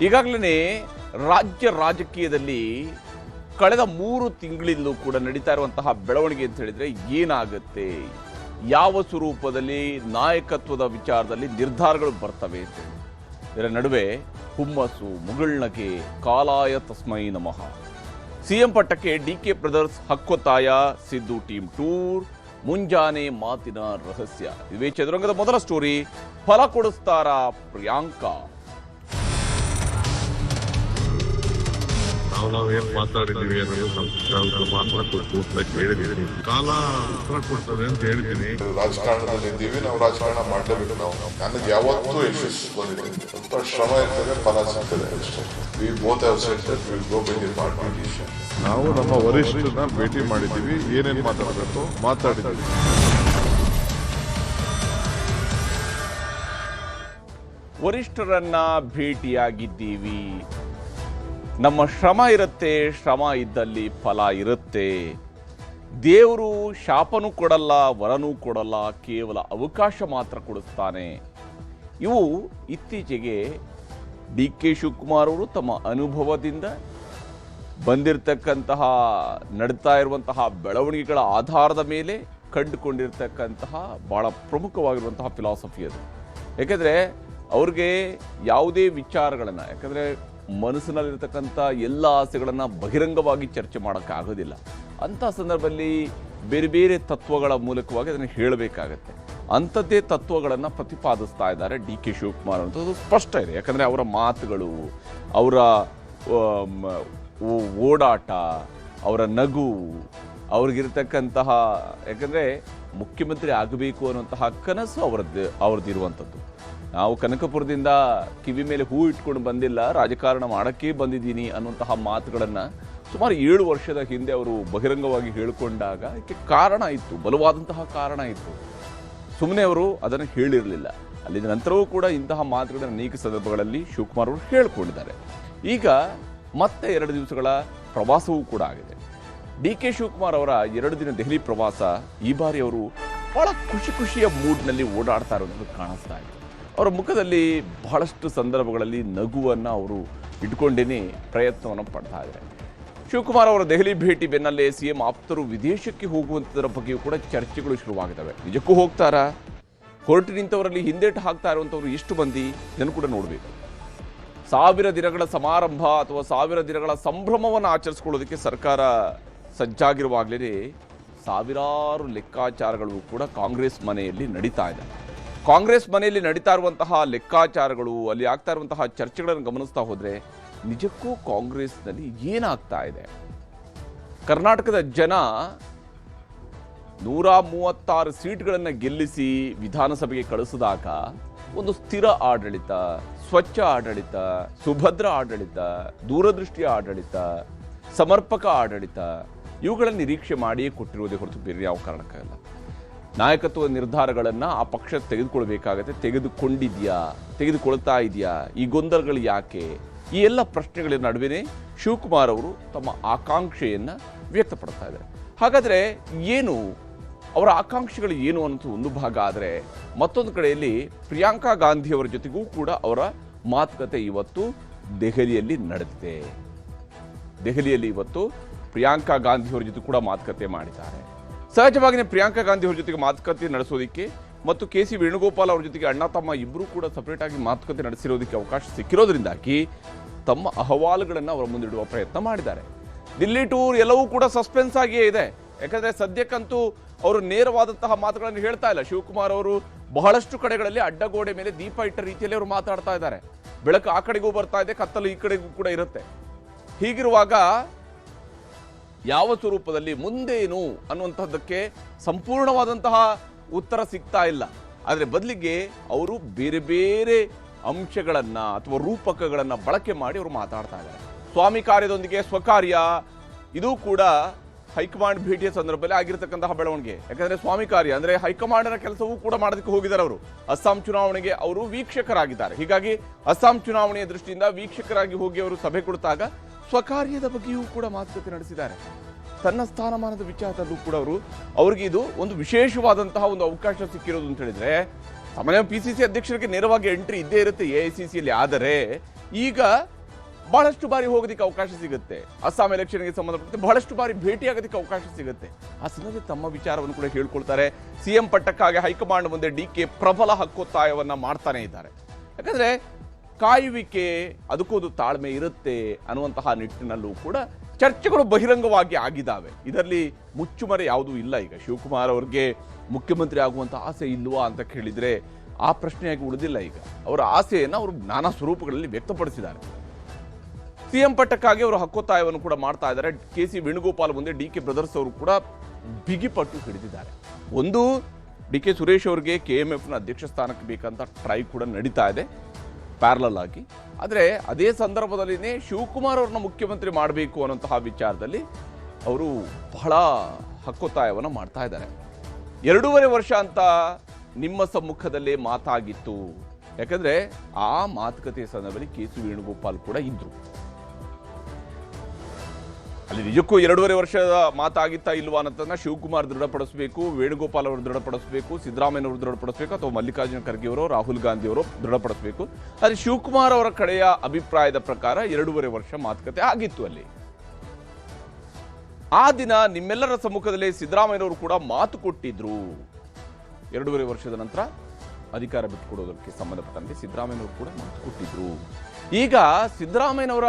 ಈಗಾಗಲೇ ರಾಜ್ಯ ರಾಜಕೀಯದಲ್ಲಿ ಕಳೆದ 3 ತಿಂಗಳಿಂದಲೂ ಕೂಡ ನಡೀತಾ ಇರುವಂತಹ ಬೆಳವಣಿಗೆ ಅಂತ ಹೇಳಿದ್ರೆ ಏನಾಗುತ್ತೆ, ಯಾವ ಸ್ವರೂಪದಲ್ಲಿ ನಾಯಕತ್ವದ ವಿಚಾರದಲ್ಲಿ ನಿರ್ಧಾರಗಳು ಬರ್ತವೆ ಅಂತ ಹೇಳಿ ಇದರ ನಡುವೆ ಹುಮ್ಮಸ್ಸು, ಮುಗುಳ್ನಗೆ, ಕಾಲಾಯ ತಸ್ಮೈ ನಮಃ. ಸಿಎಂ ಪಟ್ಟಕ್ಕೆ ಡಿಕೆ ಬ್ರದರ್ಸ್ ಹಕ್ಕೊತ್ತಾಯ, ಸಿದ್ದು ಟೀಮ್ ಟೂರ್, ಮುಂಜಾನೆ ಮಾತಿನ ರಹಸ್ಯ. ಇವೇ ಚದುರಂಗದ ಮೊದಲ ಸ್ಟೋರಿ. ಫಲ ಕೊಡಿಸ್ತಾರ ಪ್ರಿಯಾಂಕಾ? ನಾವು ಏನ್ ಮಾತಾಡಿದೀವಿ ಅನ್ನೋದು ಮಾತ್ರ ಹೇಳಿದೀನಿ. ಕಾಲ ಉತ್ತರ ಕೊಡ್ತದೆ ಅಂತ ಹೇಳಿದ್ದೀನಿ. ರಾಜಕಾರಣದಲ್ಲಿ ಇದ್ದೀವಿ, ನಾವು ರಾಜಕಾರಣ ಮಾಡಲೇಬೇಕು. ನಾವು ನನಗೆ ಯಾವತ್ತೂ ಯಶಸ್ಸು ಬಂದಿದೆ, ಸ್ವಲ್ಪ ಶ್ರಮ ಇರ್ತದೆ, ಫಲ ಸಿಗ್ತದೆ ಅಷ್ಟೇ. We both have said that we will go by the party decision. ನಾವು ನಮ್ಮ ವರಿಷ್ಠರನ್ನ ಭೇಟಿ ಮಾಡಿದ್ದೀವಿ, ಏನೇನು ಮಾತಾಡಬೇಕು ಮಾತಾಡಿದ್ದೀವಿ. ವರಿಷ್ಠರನ್ನ ಭೇಟಿಯಾಗಿದ್ದೀವಿ, ನಮ್ಮ ಶ್ರಮ ಇರುತ್ತೆ, ಶ್ರಮ ಇದ್ದಲ್ಲಿ ಫಲ ಇರುತ್ತೆ. ದೇವರು ಶಾಪನೂ ಕೊಡಲ್ಲ, ವರನೂ ಕೊಡಲ್ಲ, ಕೇವಲ ಅವಕಾಶ ಮಾತ್ರ ಕೊಡಿಸ್ತಾನೆ. ಇವು ಇತ್ತೀಚೆಗೆ ಡಿ ಕೆ ಶಿವಕುಮಾರ್ ಅವರು ತಮ್ಮ ಅನುಭವದಿಂದ ಬಂದಿರತಕ್ಕಂತಹ ನಡ್ತಾ ಇರುವಂತಹ ಬೆಳವಣಿಗೆಗಳ ಆಧಾರದ ಮೇಲೆ ಕಂಡುಕೊಂಡಿರ್ತಕ್ಕಂತಹ ಭಾಳ ಪ್ರಮುಖವಾಗಿರುವಂತಹ ಫಿಲಾಸಫಿ ಅದು. ಯಾಕೆಂದರೆ ಅವ್ರಿಗೆ ಯಾವುದೇ ವಿಚಾರಗಳನ್ನು, ಯಾಕಂದರೆ ಮನಸ್ಸಿನಲ್ಲಿರ್ತಕ್ಕಂಥ ಎಲ್ಲ ಆಸೆಗಳನ್ನು ಬಹಿರಂಗವಾಗಿ ಚರ್ಚೆ ಮಾಡೋಕ್ಕಾಗೋದಿಲ್ಲ. ಅಂಥ ಸಂದರ್ಭದಲ್ಲಿ ಬೇರೆ ಬೇರೆ ತತ್ವಗಳ ಮೂಲಕವಾಗಿ ಅದನ್ನು ಹೇಳಬೇಕಾಗತ್ತೆ. ಅಂಥದ್ದೇ ತತ್ವಗಳನ್ನು ಪ್ರತಿಪಾದಿಸ್ತಾ ಇದ್ದಾರೆ ಡಿ ಕೆ ಶಿವಕುಮಾರ್ ಅಂತದ್ದು ಸ್ಪಷ್ಟ ಇದೆ. ಯಾಕಂದರೆ ಅವರ ಮಾತುಗಳು, ಅವರ ಓಡಾಟ, ಅವರ ನಗು, ಅವ್ರಿಗಿರ್ತಕ್ಕಂತಹ, ಯಾಕಂದರೆ ಮುಖ್ಯಮಂತ್ರಿ ಆಗಬೇಕು ಅನ್ನುವಂತಹ ಕನಸು ಅವ್ರದ್ದಿರುವಂಥದ್ದು. ನಾವು ಕನಕಪುರದಿಂದ ಕಿವಿ ಮೇಲೆ ಹೂ ಇಟ್ಕೊಂಡು ಬಂದಿಲ್ಲ, ರಾಜಕಾರಣ ಮಾಡೋಕ್ಕೆ ಬಂದಿದ್ದೀನಿ ಅನ್ನುವಂತಹ ಮಾತುಗಳನ್ನು ಸುಮಾರು 7 ವರ್ಷದ ಹಿಂದೆ ಅವರು ಬಹಿರಂಗವಾಗಿ ಹೇಳಿಕೊಂಡಾಗ ಇದಕ್ಕೆ ಕಾರಣ ಇತ್ತು, ಬಲವಾದಂತಹ ಕಾರಣ ಇತ್ತು. ಸುಮ್ಮನೆ ಅವರು ಅದನ್ನು ಹೇಳಿರಲಿಲ್ಲ. ಅಲ್ಲಿನ ನಂತರವೂ ಕೂಡ ಇಂತಹ ಮಾತುಗಳನ್ನು ಅನೇಕ ಸಂದರ್ಭಗಳಲ್ಲಿ ಶಿವಕುಮಾರ್ ಅವರು ಹೇಳಿಕೊಂಡಿದ್ದಾರೆ. ಈಗ ಮತ್ತೆ 2 ದಿವಸಗಳ ಪ್ರವಾಸವೂ ಕೂಡ ಆಗಿದೆ. ಡಿ ಕೆ ಶಿವಕುಮಾರ್ ಅವರ 2 ದಿನ ದೆಹಲಿ ಪ್ರವಾಸ, ಈ ಬಾರಿ ಅವರು ಭಾಳ ಖುಷಿಯ ಮೂಡ್ನಲ್ಲಿ ಓಡಾಡ್ತಾ ಇರೋದು ಕಾಣಿಸ್ತಾ ಇದೆ. ಅವರ ಮುಖದಲ್ಲಿ ಬಹಳಷ್ಟು ಸಂದರ್ಭಗಳಲ್ಲಿ ನಗುವನ್ನು ಅವರು ಇಟ್ಕೊಂಡೇ ಪ್ರಯತ್ನವನ್ನು ಪಡ್ತಾ ಇದ್ದಾರೆ. ಶಿವಕುಮಾರ್ ಅವರ ದೆಹಲಿ ಭೇಟಿ ಬೆನ್ನಲ್ಲೇ ಸಿಎಂ ಆಪ್ತರು ವಿದೇಶಕ್ಕೆ ಹೋಗುವಂಥದ್ರ ಬಗ್ಗೆಯೂ ಕೂಡ ಚರ್ಚೆಗಳು ಶುರುವಾಗಿದ್ದಾವೆ. ನಿಜಕ್ಕೂ ಹೋಗ್ತಾರಾ? ಹೊರಟು ನಿಂತವರಲ್ಲಿ ಹಿಂದೇಟು ಹಾಕ್ತಾ ಇರುವಂಥವ್ರು ಎಷ್ಟು ಮಂದಿ, ಇದನ್ನು ಕೂಡ ನೋಡಬೇಕು. 1000 ದಿನಗಳ ಸಮಾರಂಭ ಅಥವಾ 1000 ದಿನಗಳ ಸಂಭ್ರಮವನ್ನು ಆಚರಿಸ್ಕೊಳ್ಳೋದಕ್ಕೆ ಸರ್ಕಾರ ಸಜ್ಜಾಗಿರುವಾಗಲೇ ಸಾವಿರಾರು ಲೆಕ್ಕಾಚಾರಗಳು ಕೂಡ ಕಾಂಗ್ರೆಸ್ ಮನೆಯಲ್ಲಿ ನಡೀತಾ ಇದೆ. ಕಾಂಗ್ರೆಸ್ ಮನೆಯಲ್ಲಿ ನಡೀತಾ ಇರುವಂತಹ ಲೆಕ್ಕಾಚಾರಗಳು, ಅಲ್ಲಿ ಆಗ್ತಾ ಇರುವಂತಹ ಚರ್ಚೆಗಳನ್ನು ಗಮನಿಸ್ತಾ ಹೋದರೆ ನಿಜಕ್ಕೂ ಕಾಂಗ್ರೆಸ್ನಲ್ಲಿ ಏನಾಗ್ತಾ ಇದೆ? ಕರ್ನಾಟಕದ ಜನ 136 ಸೀಟ್ಗಳನ್ನು ಗೆಲ್ಲಿಸಿ ವಿಧಾನಸಭೆಗೆ ಕಳಿಸಿದಾಗ ಒಂದು ಸ್ಥಿರ ಆಡಳಿತ, ಸ್ವಚ್ಛ ಆಡಳಿತ, ಸುಭದ್ರ ಆಡಳಿತ, ದೂರದೃಷ್ಟಿಯ ಆಡಳಿತ, ಸಮರ್ಪಕ ಆಡಳಿತ, ಇವುಗಳನ್ನು ನಿರೀಕ್ಷೆ ಮಾಡಿಯೇ ಕೊಟ್ಟಿರುವುದೇ ಹೊರತು ಬೇರೆ ಯಾವ ಕಾರಣಕ್ಕಾಗಲ್ಲ. ನಾಯಕತ್ವದ ನಿರ್ಧಾರಗಳನ್ನು ಆ ಪಕ್ಷ ತೆಗೆದುಕೊಳ್ಬೇಕಾಗತ್ತೆ. ತೆಗೆದುಕೊಂಡಿದೆಯಾ, ತೆಗೆದುಕೊಳ್ತಾ ಇದೆಯಾ, ಈ ಗೊಂದಲಗಳು ಯಾಕೆ? ಈ ಎಲ್ಲ ಪ್ರಶ್ನೆಗಳ ನಡುವೆ ಶಿವಕುಮಾರ್ ಅವರು ತಮ್ಮ ಆಕಾಂಕ್ಷೆಯನ್ನು ವ್ಯಕ್ತಪಡ್ತಾ ಇದ್ದಾರೆ. ಹಾಗಾದರೆ ಏನು ಅವರ ಆಕಾಂಕ್ಷೆಗಳು ಏನು ಅನ್ನೋದು ಒಂದು ಭಾಗ ಆದರೆ, ಮತ್ತೊಂದು ಕಡೆಯಲ್ಲಿ ಪ್ರಿಯಾಂಕಾ ಗಾಂಧಿಯವರ ಜೊತೆಗೂ ಕೂಡ ಅವರ ಮಾತುಕತೆ ಇವತ್ತು ದೆಹಲಿಯಲ್ಲಿ ನಡೆದಿದೆ. ದೆಹಲಿಯಲ್ಲಿ ಇವತ್ತು ಪ್ರಿಯಾಂಕಾ ಗಾಂಧಿಯವರ ಜೊತೆ ಕೂಡ ಮಾತುಕತೆ ಮಾಡಿದ್ದಾರೆ. ಸಹಜವಾಗಿಯೇ ಪ್ರಿಯಾಂಕಾ ಗಾಂಧಿಯವರ ಜೊತೆಗೆ ಮಾತುಕತೆ ನಡೆಸೋದಕ್ಕೆ ಮತ್ತು ಕೆ ಸಿ ವೇಣುಗೋಪಾಲ್ ಅವರ ಜೊತೆಗೆ ಅಣ್ಣ ತಮ್ಮ ಇಬ್ಬರು ಕೂಡ ಸಪರೇಟ್ ಆಗಿ ಮಾತುಕತೆ ನಡೆಸಿರೋದಕ್ಕೆ ಅವಕಾಶ ಸಿಕ್ಕಿರೋದ್ರಿಂದಾಗಿ ತಮ್ಮ ಅಹವಾಲುಗಳನ್ನು ಅವರ ಮುಂದಿಡುವ ಪ್ರಯತ್ನ ಮಾಡಿದ್ದಾರೆ. ದಿಲ್ಲಿ ಟೂರ್ ಎಲ್ಲವೂ ಕೂಡ ಸಸ್ಪೆನ್ಸ್ ಆಗಿಯೇ ಇದೆ. ಯಾಕಂದರೆ ಸದ್ಯಕ್ಕಂತೂ ಅವರು ನೇರವಾದಂತಹ ಮಾತುಗಳನ್ನು ಹೇಳ್ತಾ ಇಲ್ಲ. ಶಿವಕುಮಾರ್ ಅವರು ಬಹಳಷ್ಟು ಕಡೆಗಳಲ್ಲಿ ಅಡ್ಡಗೋಡೆ ಮೇಲೆ ದೀಪ ಇಟ್ಟ ರೀತಿಯಲ್ಲಿ ಅವರು ಮಾತಾಡ್ತಾ ಇದ್ದಾರೆ. ಬೆಳಕು ಆ ಕಡೆಗೂ ಬರ್ತಾ ಇದೆ, ಕತ್ತಲು ಈ ಕಡೆಗೂ ಕೂಡ ಇರುತ್ತೆ. ಹೀಗಿರುವಾಗ ಯಾವ ಸ್ವರೂಪದಲ್ಲಿ ಮುಂದೇನು ಅನ್ನುವಂಥದ್ದಕ್ಕೆ ಸಂಪೂರ್ಣವಾದಂತಹ ಉತ್ತರ ಸಿಗ್ತಾ ಇಲ್ಲ. ಆದರೆ ಬದಲಿಗೆ ಅವರು ಬೇರೆ ಬೇರೆ ಅಂಶಗಳನ್ನು ಅಥವಾ ರೂಪಕಗಳನ್ನು ಬಳಕೆ ಮಾಡಿ ಅವರು ಮಾತಾಡ್ತಾ ಇದ್ದಾರೆ. ಸ್ವಾಮಿ ಕಾರ್ಯದೊಂದಿಗೆ ಸ್ವಕಾರ್ಯ, ಇದು ಕೂಡ ಹೈಕಮಾಂಡ್ ಭೇಟಿಯ ಸಂದರ್ಭದಲ್ಲಿ ಆಗಿರತಕ್ಕಂತಹ ಬೆಳವಣಿಗೆ. ಯಾಕಂದರೆ ಸ್ವಾಮಿ ಕಾರ್ಯ ಅಂದರೆ ಹೈಕಮಾಂಡ್ನ ಕೆಲಸವೂ ಕೂಡ ಮಾಡೋದಕ್ಕೆ ಹೋಗಿದ್ದಾರೆ ಅವರು. ಅಸ್ಸಾಂ ಚುನಾವಣೆಗೆ ಅವರು ವೀಕ್ಷಕರಾಗಿದ್ದಾರೆ. ಹೀಗಾಗಿ ಅಸ್ಸಾಂ ಚುನಾವಣೆಯ ದೃಷ್ಟಿಯಿಂದ ವೀಕ್ಷಕರಾಗಿ ಹೋಗಿ ಅವರು ಸಭೆ ಕೊಡ್ತಾಗ ಸ್ವಕಾರ್ಯದ ಬಗ್ಗೆಯೂ ಕೂಡ ಮಾತುಕತೆ ನಡೆಸಿದ್ದಾರೆ. ತನ್ನ ಸ್ಥಾನಮಾನದ ವಿಚಾರದಲ್ಲೂ ಕೂಡ ಅವರಿಗೆ ಇದು ಒಂದು ವಿಶೇಷವಾದಂತಹ ಒಂದು ಅವಕಾಶ ಸಿಕ್ಕಿರೋದು ಅಂತ ಹೇಳಿದ್ರೆ, ಸಾಮಾನ್ಯ PCC ಅಧ್ಯಕ್ಷರಿಗೆ ನೇರವಾಗಿ ಎಂಟ್ರಿ ಇದ್ದೇ ಇರುತ್ತೆ AICCಯಲ್ಲಿ. ಆದರೆ ಈಗ ಬಹಳಷ್ಟು ಬಾರಿ ಹೋಗೋದಕ್ಕೆ ಅವಕಾಶ ಸಿಗುತ್ತೆ. ಅಸ್ಸಾಂ ಎಲೆಕ್ಷನ್ಗೆ ಸಂಬಂಧಪಟ್ಟಂತೆ ಬಹಳಷ್ಟು ಬಾರಿ ಭೇಟಿಯಾಗೋದಕ್ಕೆ ಅವಕಾಶ ಸಿಗುತ್ತೆ. ಆ ಸಂದರ್ಭದಲ್ಲಿ ತಮ್ಮ ವಿಚಾರವನ್ನು ಕೂಡ ಹೇಳ್ಕೊಳ್ತಾರೆ. ಸಿಎಂ ಪಟ್ಟಕ್ಕಾಗಿ ಹೈಕಮಾಂಡ್ ಮುಂದೆ ಡಿಕೆ ಪ್ರಬಲ ಹಕ್ಕೊತ್ತಾಯವನ್ನ ಮಾಡ್ತಾನೆ ಇದ್ದಾರೆ. ಯಾಕಂದ್ರೆ ಕಾಯುವಿಕೆ ಅದಕ್ಕೂ ಒಂದು ತಾಳ್ಮೆ ಇರುತ್ತೆ ಅನ್ನುವಂತಹ ನಿಟ್ಟಿನಲ್ಲೂ ಕೂಡ ಚರ್ಚೆಗಳು ಬಹಿರಂಗವಾಗಿ ಆಗಿದ್ದಾವೆ. ಇದರಲ್ಲಿ ಮುಚ್ಚುಮರೆ ಯಾವುದೂ ಇಲ್ಲ. ಈಗ ಶಿವಕುಮಾರ್ ಅವ್ರಿಗೆ ಮುಖ್ಯಮಂತ್ರಿ ಆಗುವಂಥ ಆಸೆ ಇಲ್ವಾ ಅಂತ ಕೇಳಿದರೆ ಆ ಪ್ರಶ್ನೆಯಾಗಿ ಉಳಿದಿಲ್ಲ. ಈಗ ಅವರ ಆಸೆಯನ್ನು ಅವರು ನಾನಾ ಸ್ವರೂಪಗಳಲ್ಲಿ ವ್ಯಕ್ತಪಡಿಸಿದ್ದಾರೆ. ಸಿಎಂ ಪಟ್ಟಕ್ಕಾಗಿ ಅವರು ಹಕ್ಕೊತ್ತಾಯವನ್ನು ಕೂಡ ಮಾಡ್ತಾ ಇದ್ದಾರೆ. ಕೆ.ಸಿ. ವೇಣುಗೋಪಾಲ್ ಮುಂದೆ ಡಿ.ಕೆ. ಬ್ರದರ್ಸ್ ಅವರು ಕೂಡ ಬಿಗಿಪಟ್ಟು ಹಿಡಿದಿದ್ದಾರೆ. ಒಂದು ಡಿ.ಕೆ. ಸುರೇಶ್ ಅವರಿಗೆ KMFನ ಅಧ್ಯಕ್ಷ ಸ್ಥಾನಕ್ಕೆ ಬೇಕಂತ ಟ್ರೈ ಕೂಡ ನಡೀತಾ ಇದೆ ಪ್ಯಾರಲಲ್ ಆಗಿ. ಆದರೆ ಅದೇ ಸಂದರ್ಭದಲ್ಲಿನೇ ಶಿವಕುಮಾರ್ ಅವ್ರನ್ನ ಮುಖ್ಯಮಂತ್ರಿ ಮಾಡಬೇಕು ಅನ್ನೋಂತಹ ವಿಚಾರದಲ್ಲಿ ಅವರು ಬಹಳ ಹಕ್ಕೊತ್ತಾಯವನ್ನು ಮಾಡ್ತಾ ಇದ್ದಾರೆ. 2.5 ವರ್ಷ ಅಂತ ನಿಮ್ಮ ಸಮ್ಮುಖದಲ್ಲೇ ಮಾತಾಗಿತ್ತು. ಯಾಕಂದ್ರೆ ಆ ಮಾತುಕತೆ ಸಂದರ್ಭದಲ್ಲಿ ಕೆ.ಸಿ. ವೇಣುಗೋಪಾಲ್ ಕೂಡ ಇದ್ರು. ಅಲ್ಲಿ ನಿಜಕ್ಕೂ 2.5 ವರ್ಷದ ಮಾತಾಗಿತ್ತಾ ಇಲ್ವಾ ಅನ್ನೋದನ್ನ ಶಿವಕುಮಾರ್ ದೃಢಪಡಿಸಬೇಕು, ವೇಣುಗೋಪಾಲ್ ಅವರು ದೃಢಪಡಿಸಬೇಕು, ಸಿದ್ದರಾಮಯ್ಯ ಅವರು ದೃಢಪಡಿಸಬೇಕು, ಅಥವಾ ಮಲ್ಲಿಕಾರ್ಜುನ ಖರ್ಗೆ ಅವರು, ರಾಹುಲ್ ಗಾಂಧಿ ಅವರು ದೃಢಪಡಿಸಬೇಕು. ಆದರೆ ಶಿವಕುಮಾರ್ ಅವರ ಕಡೆಯ ಅಭಿಪ್ರಾಯದ ಪ್ರಕಾರ 2.5 ವರ್ಷ ಮಾತುಕತೆ ಆಗಿತ್ತು. ಅಲ್ಲಿ ಆ ದಿನ ನಿಮ್ಮೆಲ್ಲರ ಸಮ್ಮುಖದಲ್ಲಿ ಸಿದ್ದರಾಮಯ್ಯನವರು ಕೂಡ ಮಾತು ಕೊಟ್ಟಿದ್ರು. 2.5 ವರ್ಷದ ನಂತರ ಅಧಿಕಾರ ಬಿಟ್ಟುಕೊಡೋದಕ್ಕೆ ಸಂಬಂಧಪಟ್ಟಂತೆ ಸಿದ್ದರಾಮಯ್ಯನವರು ಕೂಡ ಮಾತು ಕೊಟ್ಟಿದ್ರು. ಈಗ ಸಿದ್ದರಾಮಯ್ಯನವರ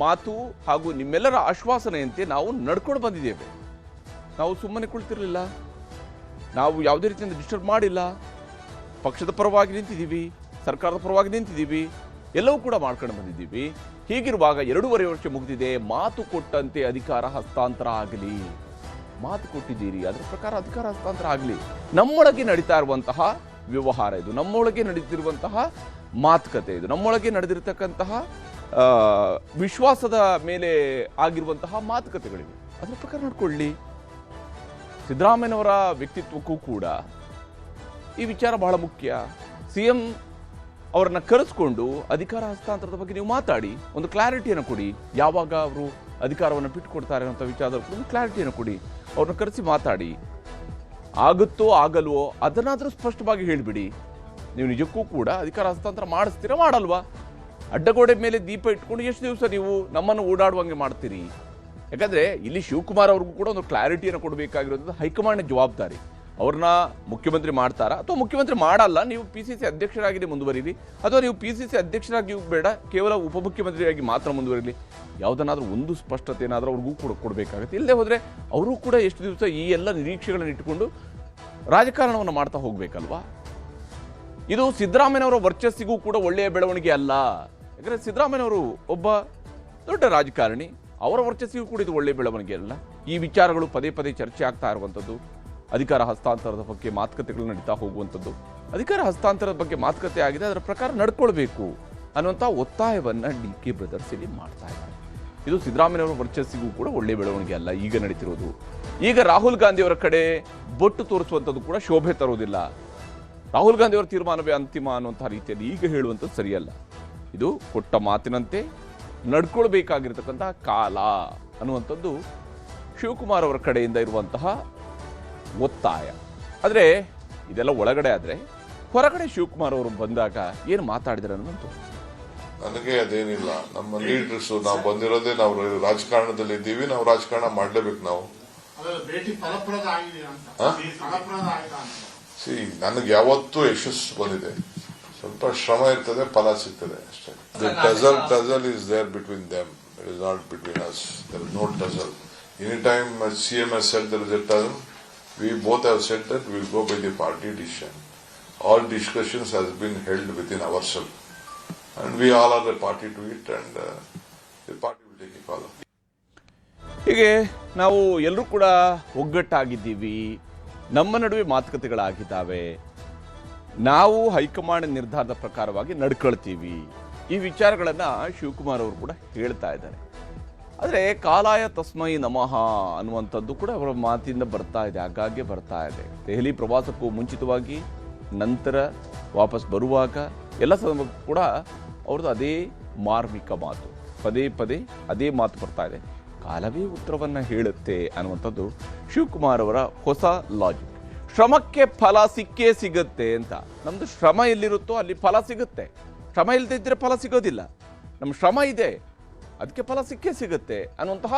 ಮಾತು ಹಾಗೂ ನಿಮ್ಮೆಲ್ಲರ ಆಶ್ವಾಸನೆಯಂತೆ ನಾವು ನಡ್ಕೊಂಡು ಬಂದಿದ್ದೇವೆ. ನಾವು ಸುಮ್ಮನೆ ಕುಳಿತಿರಲಿಲ್ಲ, ನಾವು ಯಾವುದೇ ರೀತಿಯಿಂದ ಡಿಸ್ಟರ್ಬ್ ಮಾಡಿಲ್ಲ. ಪಕ್ಷದ ಪರವಾಗಿ ನಿಂತಿದ್ದೀವಿ, ಸರ್ಕಾರದ ಪರವಾಗಿ ನಿಂತಿದ್ದೀವಿ, ಎಲ್ಲವೂ ಕೂಡ ಮಾಡ್ಕೊಂಡು ಬಂದಿದ್ದೀವಿ. ಹೀಗಿರುವಾಗ 2.5 ವರ್ಷ ಮುಗಿದಿದೆ. ಮಾತು ಕೊಟ್ಟಂತೆ ಅಧಿಕಾರ ಹಸ್ತಾಂತರ ಆಗಲಿ. ಮಾತು ಕೊಟ್ಟಿದ್ದೀರಿ, ಅದರ ಪ್ರಕಾರ ಅಧಿಕಾರ ಹಸ್ತಾಂತರ ಆಗಲಿ. ನಮ್ಮೊಳಗೆ ನಡೀತಾ ಇರುವಂತಹ ವ್ಯವಹಾರ ಇದು, ನಮ್ಮೊಳಗೆ ನಡೀತಿರುವಂತಹ ಮಾತುಕತೆ ಇದು, ನಮ್ಮೊಳಗೆ ನಡೆದಿರ್ತಕ್ಕಂತಹ ವಿಶ್ವಾಸದ ಮೇಲೆ ಆಗಿರುವಂತಹ ಮಾತುಕತೆಗಳಿವೆ. ಅದರ ಪ್ರಕಾರ ನಡ್ಕೊಳ್ಳಿ. ಸಿದ್ದರಾಮಯ್ಯನವರ ವ್ಯಕ್ತಿತ್ವಕ್ಕೂ ಕೂಡ ಈ ವಿಚಾರ ಬಹಳ ಮುಖ್ಯ. ಸಿಎಂ ಅವರನ್ನ ಕರೆಸ್ಕೊಂಡು ಅಧಿಕಾರ ಹಸ್ತಾಂತರದ ಬಗ್ಗೆ ನೀವು ಮಾತಾಡಿ, ಒಂದು ಕ್ಲಾರಿಟಿಯನ್ನು ಕೊಡಿ. ಯಾವಾಗ ಅವರು ಅಧಿಕಾರವನ್ನು ಬಿಟ್ಟುಕೊಡ್ತಾರೆ ಅನ್ನೋ ವಿಚಾರದಲ್ಲಿ ಒಂದು ಕ್ಲಾರಿಟಿಯನ್ನು ಕೊಡಿ. ಅವ್ರನ್ನ ಕರೆಸಿ ಮಾತಾಡಿ. ಆಗುತ್ತೋ ಆಗಲ್ವೋ ಅದನ್ನಾದರೂ ಸ್ಪಷ್ಟವಾಗಿ ಹೇಳಿಬಿಡಿ. ನೀವು ನಿಜಕ್ಕೂ ಕೂಡ ಅಧಿಕಾರ ಹಸ್ತಾಂತರ ಮಾಡಿಸ್ತೀರಾ, ಮಾಡಲ್ವಾ? ಅಡ್ಡಗೋಡೆ ಮೇಲೆ ದೀಪ ಇಟ್ಕೊಂಡು ಎಷ್ಟು ದಿವಸ ನೀವು ನಮ್ಮನ್ನು ಓಡಾಡುವಂಗೆ ಮಾಡ್ತೀರಿ? ಯಾಕಂದರೆ ಇಲ್ಲಿ ಶಿವಕುಮಾರ್ ಅವ್ರಿಗೂ ಕೂಡ ಒಂದು ಕ್ಲಾರಿಟಿಯನ್ನು ಕೊಡಬೇಕಾಗಿರೋದು ಹೈಕಮಾಂಡ್ ಜವಾಬ್ದಾರಿ. ಅವ್ರನ್ನ ಮುಖ್ಯಮಂತ್ರಿ ಮಾಡ್ತಾರಾ ಅಥವಾ ಮುಖ್ಯಮಂತ್ರಿ ಮಾಡಲ್ಲ, ನೀವು PCC ಅಧ್ಯಕ್ಷರಾಗಿ ಮುಂದುವರಿರಿ, ಅಥವಾ ನೀವು PCC ಅಧ್ಯಕ್ಷರಾಗಿ ಬೇಡ, ಕೇವಲ ಉಪಮುಖ್ಯಮಂತ್ರಿಯಾಗಿ ಮಾತ್ರ ಮುಂದುವರಿಲಿ. ಯಾವುದನ್ನಾದ್ರೂ ಒಂದು ಸ್ಪಷ್ಟತೆ ಏನಾದರೂ ಅವ್ರಿಗೂ ಕೂಡ ಕೊಡಬೇಕಾಗುತ್ತೆ. ಇಲ್ಲದೆ ಹೋದರೆ ಅವರು ಕೂಡ ಎಷ್ಟು ದಿವಸ ಈ ಎಲ್ಲ ನಿರೀಕ್ಷೆಗಳನ್ನು ಇಟ್ಟುಕೊಂಡು ರಾಜಕಾರಣವನ್ನು ಮಾಡ್ತಾ ಹೋಗಬೇಕಲ್ವಾ? ಇದು ಸಿದ್ದರಾಮಯ್ಯನವರ ವರ್ಚಸ್ಸಿಗೂ ಕೂಡ ಒಳ್ಳೆಯ ಬೆಳವಣಿಗೆ ಅಲ್ಲ. ಯಾಕಂದರೆ ಸಿದ್ದರಾಮಯ್ಯನವರು ಒಬ್ಬ ದೊಡ್ಡ ರಾಜಕಾರಣಿ, ಅವರ ವರ್ಚಸ್ಸಿಗೂ ಕೂಡ ಇದು ಒಳ್ಳೆಯ ಬೆಳವಣಿಗೆ ಅಲ್ಲ. ಈ ವಿಚಾರಗಳು ಪದೇ ಪದೇ ಚರ್ಚೆ ಆಗ್ತಾ ಇರುವಂಥದ್ದು, ಅಧಿಕಾರ ಹಸ್ತಾಂತರದ ಬಗ್ಗೆ ಮಾತುಕತೆಗಳು ನಡೀತಾ ಹೋಗುವಂಥದ್ದು, ಅಧಿಕಾರ ಹಸ್ತಾಂತರದ ಬಗ್ಗೆ ಮಾತುಕತೆ ಆಗಿದೆ, ಅದರ ಪ್ರಕಾರ ನಡ್ಕೊಳ್ಬೇಕು ಅನ್ನುವಂಥ ಒತ್ತಾಯವನ್ನು ಡಿ.ಕೆ. ಬ್ರದರ್ಸ್ ಇಲ್ಲಿ ಮಾಡ್ತಾ ಇದ್ದಾರೆ. ಇದು ಸಿದ್ದರಾಮಯ್ಯನವರ ವರ್ಚಸ್ಸಿಗೂ ಕೂಡ ಒಳ್ಳೆಯ ಬೆಳವಣಿಗೆ ಅಲ್ಲ ಈಗ ನಡೀತಿರೋದು. ಈಗ ರಾಹುಲ್ ಗಾಂಧಿಯವರ ಕಡೆ ಬೊಟ್ಟು ತೋರಿಸುವಂಥದ್ದು ಕೂಡ ಶೋಭೆ ತರುವುದಿಲ್ಲ. ರಾಹುಲ್ ಗಾಂಧಿಯವರ ತೀರ್ಮಾನವೇ ಅಂತಿಮ ಅನ್ನುವಂಥ ರೀತಿಯಲ್ಲಿ ಈಗ ಹೇಳುವಂಥದ್ದು ಸರಿಯಲ್ಲ. ಇದು ಕೊಟ್ಟ ಮಾತಿನಂತೆ ನಡ್ಕೊಳ್ಬೇಕಾಗಿರ್ತಕ್ಕಂಥ ಕಾಲ ಅನ್ನುವಂಥದ್ದು ಶಿವಕುಮಾರ್ ಅವರ ಕಡೆಯಿಂದ ಇರುವಂತಹ ಒತ್ತಾಯ. ಆದರೆ ಇದೆಲ್ಲ ಒಳಗಡೆ ಆದರೆ ಹೊರಗಡೆ ಶಿವಕುಮಾರ್ ಅವರು ಬಂದಾಗ ಏನು ಮಾತಾಡಿದ್ರೆ ಅನ್ನೋದು ನನಗೆ ಅದೇನಿಲ್ಲ. ನಮ್ಮ ಲೀಡರ್ಸ್ ನಾವು ಬಂದಿರೋದೇ, ನಾವು ರಾಜಕಾರಣದಲ್ಲಿ ಇದ್ದೀವಿ, ನಾವು ರಾಜಕಾರಣ ಮಾಡಲೇಬೇಕು. ನಾವು ನನಗೆ ಯಾವತ್ತೂ ಯಶಸ್ಸು ಬಂದಿದೆ. ಸ್ವಲ್ಪ ಶ್ರಮ ಇರ್ತದೆ, ಫಲ ಸಿಗ್ತದೆ ಅಷ್ಟೇ. Tussle is there between them, it is not between us. There is no tussle. Any time CM has said there is a term, we both have said that we will go by the party decision. All discussions has been held within ourselves, and we all are a party to it, and the party will take a call. ಹೀಗೆ ನಾವು ಎಲ್ಲರೂ ಕೂಡ ಒಗ್ಗಟ್ಟಾಗಿದ್ದೀವಿ, ನಮ್ಮ ನಡುವೆ ಮಾತುಕತೆಗಳಾಗಿದ್ದಾವೆ, ನಾವು high command ನಿರ್ಧಾರದ ಪ್ರಕಾರವಾಗಿ ನಡ್ಕೊಳ್ತೀವಿ. ಈ ವಿಚಾರಗಳನ್ನು ಶಿವಕುಮಾರ್ ಅವರು ಕೂಡ ಹೇಳ್ತಾ ಇದ್ದಾರೆ. ಆದರೆ ಕಾಲಾಯ ತಸ್ಮೈ ನಮಃ ಅನ್ನುವಂಥದ್ದು ಕೂಡ ಅವರ ಮಾತಿಂದ ಬರ್ತಾ ಇದೆ, ಆಗಾಗ್ಗೆ ಬರ್ತಾ ಇದೆ. ದೆಹಲಿ ಪ್ರವಾಸಕ್ಕೂ ಮುಂಚಿತವಾಗಿ, ನಂತರ ವಾಪಸ್ ಬರುವಾಗ ಎಲ್ಲ ಕೂಡ ಅವ್ರದ್ದು ಅದೇ ಮಾರ್ಮಿಕ ಮಾತು, ಪದೇ ಪದೇ ಅದೇ ಮಾತು ಬರ್ತಾ ಇದೆ. ಕಾಲವೇ ಉತ್ತರವನ್ನು ಹೇಳುತ್ತೆ ಅನ್ನುವಂಥದ್ದು ಶಿವಕುಮಾರ್ ಅವರ ಹೊಸ ಲಾಜಿಕ್. ಶ್ರಮಕ್ಕೆ ಫಲ ಸಿಕ್ಕೇ ಸಿಗುತ್ತೆ ಅಂತ. ನಮ್ಮದು ಶ್ರಮ ಎಲ್ಲಿರುತ್ತೋ ಅಲ್ಲಿ ಫಲ ಸಿಗುತ್ತೆ. ಶ್ರಮ ಇಲ್ಲದೆ ಇದ್ದರೆ ಫಲ ಸಿಗೋದಿಲ್ಲ. ನಮ್ಮ ಶ್ರಮ ಇದೆ, ಅದಕ್ಕೆ ಫಲ ಸಿಕ್ಕೇ ಸಿಗುತ್ತೆ ಅನ್ನುವಂತಹ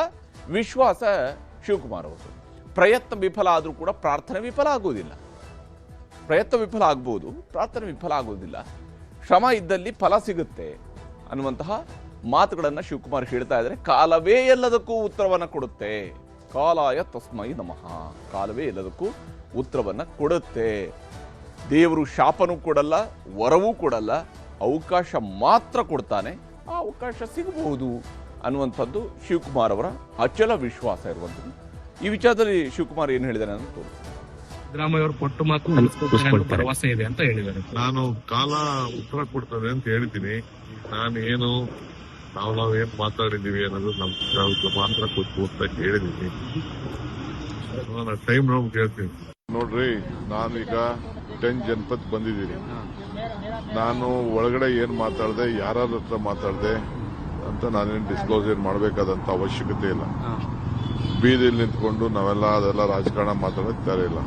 ವಿಶ್ವಾಸ ಶಿವಕುಮಾರ್ ಅವರು. ಪ್ರಯತ್ನ ವಿಫಲ ಆದರೂ ಕೂಡ ಪ್ರಾರ್ಥನೆ ವಿಫಲ ಆಗುವುದಿಲ್ಲ. ಪ್ರಯತ್ನ ವಿಫಲ ಆಗ್ಬೋದು, ಪ್ರಾರ್ಥನೆ ವಿಫಲ ಆಗೋದಿಲ್ಲ. ಶ್ರಮ ಇದ್ದಲ್ಲಿ ಫಲ ಸಿಗುತ್ತೆ ಅನ್ನುವಂತಹ ಮಾತುಗಳನ್ನು ಶಿವಕುಮಾರ್ ಹೇಳ್ತಾ ಇದ್ದಾರೆ. ಕಾಲವೇ ಎಲ್ಲದಕ್ಕೂ ಉತ್ತರವನ್ನು ಕೊಡುತ್ತೆ. ಕಾಲಾಯ ತಸ್ಮೈ ನಮಃ. ಕಾಲವೇ ಎಲ್ಲದಕ್ಕೂ ಉತ್ತರವನ್ನು ಕೊಡುತ್ತೆ. ದೇವರು ಶಾಪನೂ ಕೊಡಲ್ಲ, ವರವೂ ಕೊಡಲ್ಲ, ಅವಕಾಶ ಮಾತ್ರ ಕೊಡ್ತಾನೆ. ಆ ಅವಕಾಶ ಸಿಗಬಹುದು ಅನ್ನುವಂಥದ್ದು ಶಿವಕುಮಾರ್ ಅವರ ಅಚಲ ವಿಶ್ವಾಸ ಇರುವಂಥದ್ದು. ಈ ವಿಚಾರದಲ್ಲಿ ಶಿವಕುಮಾರ್ ಏನು ಹೇಳಿದಾರೆ ಅಂತ ತೋರಿಸ್ತಾರೆ. ಸಿದ್ದರಾಮಯ್ಯ ಅವರು ಕೊಟ್ಟು ಮಾತು ಭರವಸೆ ಇದೆ ಅಂತ ಹೇಳಿದ್ದಾರೆ. ನಾನು ಕಾಲ ಉತ್ತರ ಕೊಡ್ತದೆ ಅಂತ ಹೇಳಿದ್ದೀನಿ. ನಾವೇನು ನಾವೇನ್ ಮಾತಾಡಿದೀವಿ ಅನ್ನೋದು ನಮ್ ಮಾತ್ರ ಕೊಟ್ಟು ಅಂತ ಹೇಳಿದೀನಿ. ನಾನು ಟೈಮ್ ನೋಡಿ ಕೇಳ್ತೀನಿ. ನೋಡ್ರಿ, ನಾನೀಗ 10 ಜನಪದ ಬಂದಿದ್ದೀನಿ. ನಾನು ಒಳಗಡೆ ಏನ್ ಮಾತಾಡಿದೆ, ಯಾರ ಹತ್ರ ಮಾತಾಡಿದೆ ಅಂತ ನಾನೇನು ಡಿಸ್ಕ್ಲೋಸ್ ಮಾಡಬೇಕಾದಂತ ಅವಶ್ಯಕತೆ ಇಲ್ಲ. ಬೀದಿಯಲ್ಲಿ ನಿಂತ್ಕೊಂಡು ನಾವೆಲ್ಲ ಅದೆಲ್ಲ ರಾಜಕಾರಣ ಮಾತಾಡೋಕೆ ಇಲ್ಲ.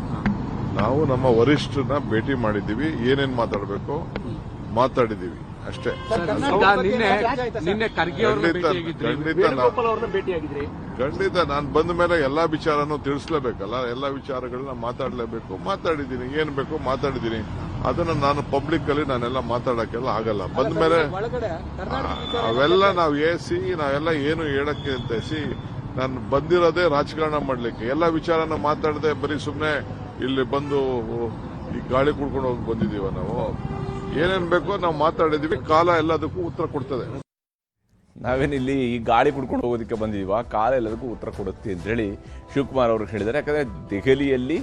ನಾವು ನಮ್ಮ ವರಿಷ್ಠರನ್ನ ಭೇಟಿ ಮಾಡಿದ್ದೀವಿ, ಏನೇನ್ ಮಾತಾಡಬೇಕು ಮಾತಾಡಿದೀವಿ ಅಷ್ಟೇ. ಖಂಡಿತ ನಾನು ಬಂದ ಮೇಲೆ ಎಲ್ಲಾ ವಿಚಾರನೂ ತಿಳಿಸ್ಲೇಬೇಕಲ್ಲ, ಎಲ್ಲಾ ವಿಚಾರಗಳನ್ನ ಮಾತಾಡಿದ್ದೀನಿ. ಏನ್ ಬೇಕು ಮಾತಾಡಿದ್ದೀನಿ. ಅದನ್ನ ನಾನು ಪಬ್ಲಿಕ್ ಅಲ್ಲಿ ನಾನೆಲ್ಲ ಮಾತಾಡಕ್ಕೆಲ್ಲ ಆಗಲ್ಲ. ಬಂದ ಮೇಲೆ ಅವೆಲ್ಲ ನಾವು ನಾವೆಲ್ಲ ಏನು ಹೇಳಕ್ಕೆ ಅಂತ ನಾನು ಬಂದಿರೋದೇ ರಾಜಕಾರಣ ಮಾಡ್ಲಿಕ್ಕೆ. ಎಲ್ಲ ವಿಚಾರನ ಮಾತಾಡದೆ ಬರೀ ಸುಮ್ನೆ ಇಲ್ಲಿ ಬಂದು ಈ ಗಾಳಿ ಕುಡ್ಕೊಂಡು ಹೋಗಿ ಬಂದಿದೀವ. ನಾವು ಏನೇನ್ ಬೇಕೋ ನಾವು ಮಾತಾಡಿದೀವಿ. ಕಾಲ ಎಲ್ಲದಕ್ಕೂ ಉತ್ತರ ಕೊಡ್ತದೆ. ನಾವೇನಿಲ್ಲಿ ಈ ಗಾಳಿ ಕುಡ್ಕೊಂಡು ಹೋಗೋದಕ್ಕೆ ಬಂದಿದೀವ, ಕಾಲ ಎಲ್ಲದಕ್ಕೂ ಉತ್ತರ ಕೊಡುತ್ತೆ ಅಂತ ಹೇಳಿ ಶಿವಕುಮಾರ್ ಅವರು ಹೇಳಿದ್ದಾರೆ. ಯಾಕಂದ್ರೆ ದೆಹಲಿಯಲ್ಲಿ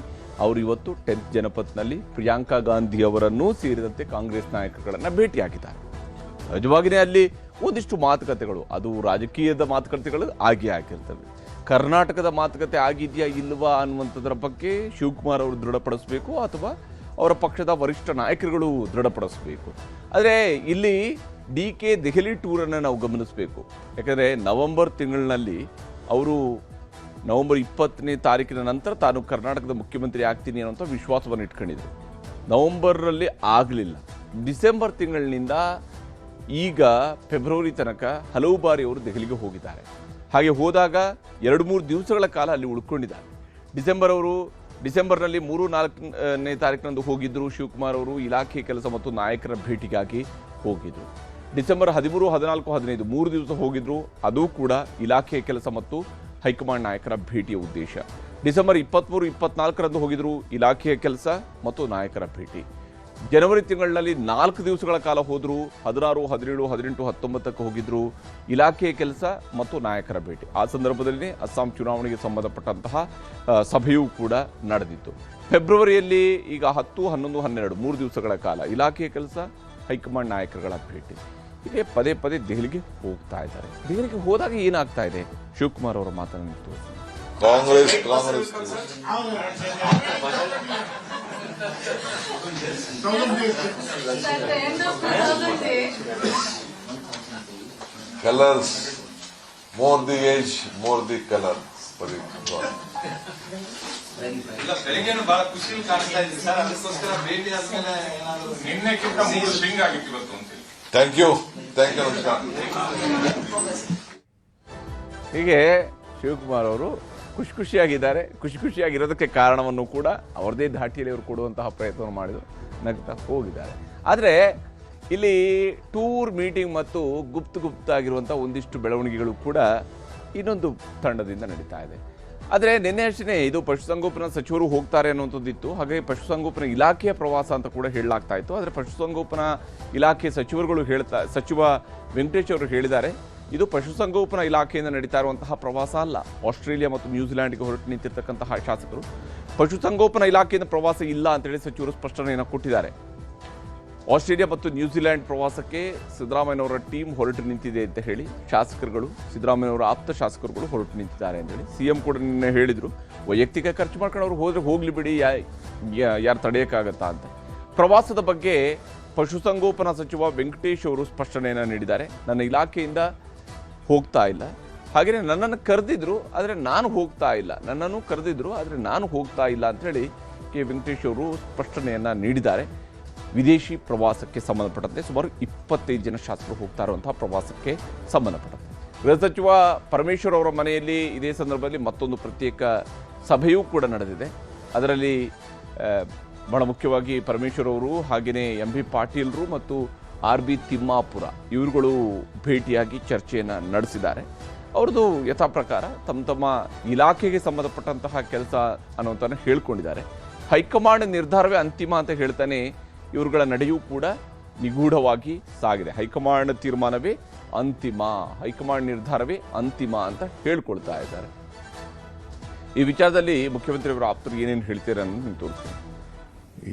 ಅವರು ಇವತ್ತು 10th ಜನಪಥ್ನಲ್ಲಿ ಪ್ರಿಯಾಂಕಾ ಗಾಂಧಿ ಅವರನ್ನೂ ಸೇರಿದಂತೆ ಕಾಂಗ್ರೆಸ್ ನಾಯಕರುಗಳನ್ನ ಭೇಟಿಯಾಗಿದ್ದಾರೆ. ಸಹಜವಾಗಿಯೇ ಅಲ್ಲಿ ಒಂದಿಷ್ಟು ಮಾತುಕತೆಗಳು, ಅದು ರಾಜಕೀಯದ ಮಾತುಕತೆಗಳು ಆಗಿರ್ತವೆ. ಕರ್ನಾಟಕದ ಮಾತುಕತೆ ಆಗಿದೆಯಾ ಇಲ್ವಾ ಅನ್ನುವಂಥದ್ರ ಬಗ್ಗೆ ಶಿವಕುಮಾರ್ ಅವರು ದೃಢಪಡಿಸಬೇಕು, ಅಥವಾ ಅವರ ಪಕ್ಷದ ವರಿಷ್ಠ ನಾಯಕರುಗಳು ದೃಢಪಡಿಸಬೇಕು. ಆದರೆ ಇಲ್ಲಿ DK ದೆಹಲಿ ಟೂರನ್ನು ನಾವು ಗಮನಿಸಬೇಕು. ಯಾಕಂದರೆ ನವೆಂಬರ್ ತಿಂಗಳಿನಲ್ಲಿ ಅವರು ನವೆಂಬರ್ 20ನೇ ತಾರೀಕಿನ ನಂತರ ತಾನು ಕರ್ನಾಟಕದ ಮುಖ್ಯಮಂತ್ರಿ ಆಗ್ತೀನಿ ಅನ್ನೋಂಥ ವಿಶ್ವಾಸವನ್ನು ಇಟ್ಕೊಂಡಿದ್ರು. ನವೆಂಬರ್ನಲ್ಲಿ ಆಗಲಿಲ್ಲ. ಡಿಸೆಂಬರ್ ತಿಂಗಳಿನಿಂದ ಈಗ ಫೆಬ್ರವರಿ ತನಕ ಹಲವು ಬಾರಿ ಅವರು ದೆಹಲಿಗೆ ಹೋಗಿದ್ದಾರೆ. ಹಾಗೆ ಹೋದಾಗ 2-3 ದಿವಸಗಳ ಕಾಲ ಅಲ್ಲಿ ಉಳ್ಕೊಂಡಿದ್ದಾರೆ. ಡಿಸೆಂಬರ್ನಲ್ಲಿ 3-4ನೇ ತಾರೀಕಿನಂದು ಹೋಗಿದ್ದರು ಶಿವಕುಮಾರ್ ಅವರು. ಇಲಾಖೆ ಕೆಲಸ ಮತ್ತು ನಾಯಕರ ಭೇಟಿಗಾಗಿ ಹೋಗಿದ್ರು. ಡಿಸೆಂಬರ್ 13, 14, 15 3 ದಿವಸ ಹೋಗಿದ್ರು. ಅದು ಕೂಡ ಇಲಾಖೆಯ ಕೆಲಸ ಮತ್ತು ಹೈಕಮಾಂಡ್ ನಾಯಕರ ಭೇಟಿಯ ಉದ್ದೇಶ. ಡಿಸೆಂಬರ್ 23, 24ರಂದು ಹೋಗಿದ್ರು, ಇಲಾಖೆಯ ಕೆಲಸ ಮತ್ತು ನಾಯಕರ ಭೇಟಿ. ಜನವರಿ ತಿಂಗಳಿನಲ್ಲಿ 4 ದಿವಸಗಳ ಕಾಲ ಹೋದರು. 16, 17, 18, 19ಕ್ಕೆ ಹೋಗಿದ್ರು, ಇಲಾಖೆಯ ಕೆಲಸ ಮತ್ತು ನಾಯಕರ ಭೇಟಿ. ಆ ಸಂದರ್ಭದಲ್ಲಿ ಅಸ್ಸಾಂ ಚುನಾವಣೆಗೆ ಸಂಬಂಧಪಟ್ಟಂತಹ ಸಭೆಯೂ ಕೂಡ ನಡೆದಿತ್ತು. ಫೆಬ್ರವರಿಯಲ್ಲಿ ಈಗ 10, 11, 12 3 ದಿವಸಗಳ ಕಾಲ ಇಲಾಖೆಯ ಕೆಲಸ, ಹೈಕಮಾಂಡ್ ನಾಯಕರುಗಳ ಭೇಟಿ. ಹೀಗೆ ಪದೇ ಪದೇ ದೆಹಲಿಗೆ ಹೋಗ್ತಾ ಇದ್ದಾರೆ. ದೆಹಲಿಗೆ ಹೋದಾಗ ಏನಾಗ್ತಾ ಇದೆ ಶಿವಕುಮಾರ್ ಅವರ ಮಾತನ್ನು ತೋರಿಸಿ. Congress colours, more the age more the colour. ಬೆಳಿಗ್ಗೆನು ಬಹಳ ಖುಷಿಯಲ್ಲಿ ಕಾಣಿಸ್ತಾ ಇದೆ ಸರ್. ಅದಕ್ಕೋಸ್ಕರ ಭೇಟಿ ಆದ್ಮೇಲೆ ನಿನ್ನೆಕ್ಕಿಂತ 3 ಸ್ವಿಂಗ್ ಆಗಿತ್ತು ಇವತ್ತು ಅಂತ. Thank you. ಹೀಗೆ ಶಿವಕುಮಾರ್ ಅವರು ಖುಷಿಯಾಗಿದ್ದಾರೆ. ಖುಷಿಯಾಗಿರೋದಕ್ಕೆ ಕಾರಣವನ್ನು ಕೂಡ ಅವರದೇ ಧಾಟಿಯಲ್ಲಿ ಅವರು ಕೊಡುವಂತಹ ಪ್ರಯತ್ನವನ್ನು ಮಾಡಿದ್ರು, ನಗ್ತಾ ಹೋಗಿದ್ದಾರೆ. ಆದರೆ ಇಲ್ಲಿ ಟೂರ್ ಮೀಟಿಂಗ್ ಮತ್ತು ಗುಪ್ತ ಆಗಿರುವಂಥ ಒಂದಿಷ್ಟು ಬೆಳವಣಿಗೆಗಳು ಕೂಡ ಇನ್ನೊಂದು ತಂಡದಿಂದ ನಡೀತಾ ಇದೆ. ಆದರೆ ನಿನ್ನೆ ಅಷ್ಟೇ ಇದು ಪಶುಸಂಗೋಪನಾ ಸಚಿವರು ಹೋಗ್ತಾರೆ ಅನ್ನುವಂಥದ್ದಿತ್ತು. ಹಾಗಾಗಿ ಪಶುಸಂಗೋಪನಾ ಇಲಾಖೆಯ ಪ್ರವಾಸ ಅಂತ ಕೂಡ ಹೇಳಲಾಗ್ತಾ ಇತ್ತು. ಆದರೆ ಪಶುಸಂಗೋಪನಾ ಇಲಾಖೆ ಸಚಿವ ವೆಂಕಟೇಶ್ ಅವರು ಹೇಳಿದ್ದಾರೆ, ಇದು ಪಶುಸಂಗೋಪನಾ ಇಲಾಖೆಯಿಂದ ನಡೀತಾ ಇರುವಂತಹ ಪ್ರವಾಸ ಅಲ್ಲ. ಆಸ್ಟ್ರೇಲಿಯಾ ಮತ್ತು ನ್ಯೂಜಿಲೆಂಡ್ಗೆ ಹೊರಟು ನಿಂತಿರ್ತಕ್ಕಂತಹ ಶಾಸಕರು ಪಶುಸಂಗೋಪನಾ ಇಲಾಖೆಯಿಂದ ಪ್ರವಾಸ ಇಲ್ಲ ಅಂತೇಳಿ ಸಚಿವರು ಸ್ಪಷ್ಟನೆಯನ್ನು ಕೊಟ್ಟಿದ್ದಾರೆ. ಆಸ್ಟ್ರೇಲಿಯಾ ಮತ್ತು ನ್ಯೂಜಿಲೆಂಡ್ ಪ್ರವಾಸಕ್ಕೆ ಸಿದ್ದರಾಮಯ್ಯನವರ ಟೀಮ್ ಹೊರಟು ನಿಂತಿದೆ ಅಂತ ಹೇಳಿ ಶಾಸಕರುಗಳು, ಸಿದ್ದರಾಮಯ್ಯನವರ ಆಪ್ತ ಶಾಸಕರುಗಳು ಹೊರಟು ನಿಂತಿದ್ದಾರೆ ಅಂತೇಳಿ ಸಿಎಂ ಕೂಡ ನಿನ್ನೆ ಹೇಳಿದರು. ವೈಯಕ್ತಿಕ ಖರ್ಚು ಮಾಡ್ಕೊಂಡು ಅವ್ರು ಹೋದರೆ ಹೋಗ್ಲಿ ಬಿಡಿ, ಯಾರು ತಡೆಯೋಕ್ಕಾಗತ್ತಾ ಅಂತ. ಪ್ರವಾಸದ ಬಗ್ಗೆ ಪಶುಸಂಗೋಪನಾ ಸಚಿವ ವೆಂಕಟೇಶ್ ಅವರು ಸ್ಪಷ್ಟನೆಯನ್ನು ನೀಡಿದ್ದಾರೆ. ನನ್ನ ಇಲಾಖೆಯಿಂದ ಹೋಗ್ತಾ ಇಲ್ಲ, ಹಾಗೆಯೇ ನನ್ನನ್ನು ಕರೆದಿದ್ರು ಆದರೆ ನಾನು ಹೋಗ್ತಾ ಇಲ್ಲ, ನನ್ನನ್ನು ಕರೆದಿದ್ರು ಆದರೆ ನಾನು ಹೋಗ್ತಾ ಇಲ್ಲ ಅಂಥೇಳಿ ಕೆ ವೆಂಕಟೇಶ್ ಅವರು ಸ್ಪಷ್ಟನೆಯನ್ನು ನೀಡಿದ್ದಾರೆ. ವಿದೇಶಿ ಪ್ರವಾಸಕ್ಕೆ ಸಂಬಂಧಪಟ್ಟಂತೆ ಸುಮಾರು 25 ಜನ ಶಾಸಕರು ಹೋಗ್ತಾ ಇರುವಂತಹ ಪ್ರವಾಸಕ್ಕೆ ಸಂಬಂಧಪಟ್ಟಂತೆ ಗೃಹ ಸಚಿವ ಪರಮೇಶ್ವರ್ ಅವರ ಮನೆಯಲ್ಲಿ ಇದೇ ಸಂದರ್ಭದಲ್ಲಿ ಮತ್ತೊಂದು ಪ್ರತ್ಯೇಕ ಸಭೆಯೂ ಕೂಡ ನಡೆದಿದೆ. ಅದರಲ್ಲಿ ಬಹಳ ಮುಖ್ಯವಾಗಿ ಪರಮೇಶ್ವರ್ ಅವರು ಹಾಗೆಯೇ ಎಂ ಬಿ ಪಾಟೀಲ್ರು ಮತ್ತು ಆರ್ ಬಿ ತಿಮ್ಮಾಪುರ ಇವರುಗಳು ಭೇಟಿಯಾಗಿ ಚರ್ಚೆಯನ್ನು ನಡೆಸಿದ್ದಾರೆ. ಅವ್ರದ್ದು ಯಥಾ ಪ್ರಕಾರ ತಮ್ಮ ಇಲಾಖೆಗೆ ಸಂಬಂಧಪಟ್ಟಂತಹ ಕೆಲಸ ಅನ್ನುವಂಥನ್ನು ಹೇಳ್ಕೊಂಡಿದ್ದಾರೆ. ಹೈಕಮಾಂಡ್ ನಿರ್ಧಾರವೇ ಅಂತಿಮ ಅಂತ ಹೇಳ್ತಾನೆ ಇವರುಗಳ ನಡೆಯೂ ಕೂಡ ನಿಗೂಢವಾಗಿ ಸಾಗಿದೆ. ಹೈಕಮಾಂಡ್ ತೀರ್ಮಾನವೇ ಅಂತಿಮ, ಹೈಕಮಾಂಡ್ ನಿರ್ಧಾರವೇ ಅಂತಿಮ ಅಂತ ಹೇಳ್ಕೊಳ್ತಾ ಇದ್ದಾರೆ. ಈ ವಿಚಾರದಲ್ಲಿ ಮುಖ್ಯಮಂತ್ರಿಯವರು ಆಪ್ತರು ಏನೇನು ಹೇಳ್ತೀರ ಅನ್ನೋದು ತೋರಿಸ್ತೀನಿ.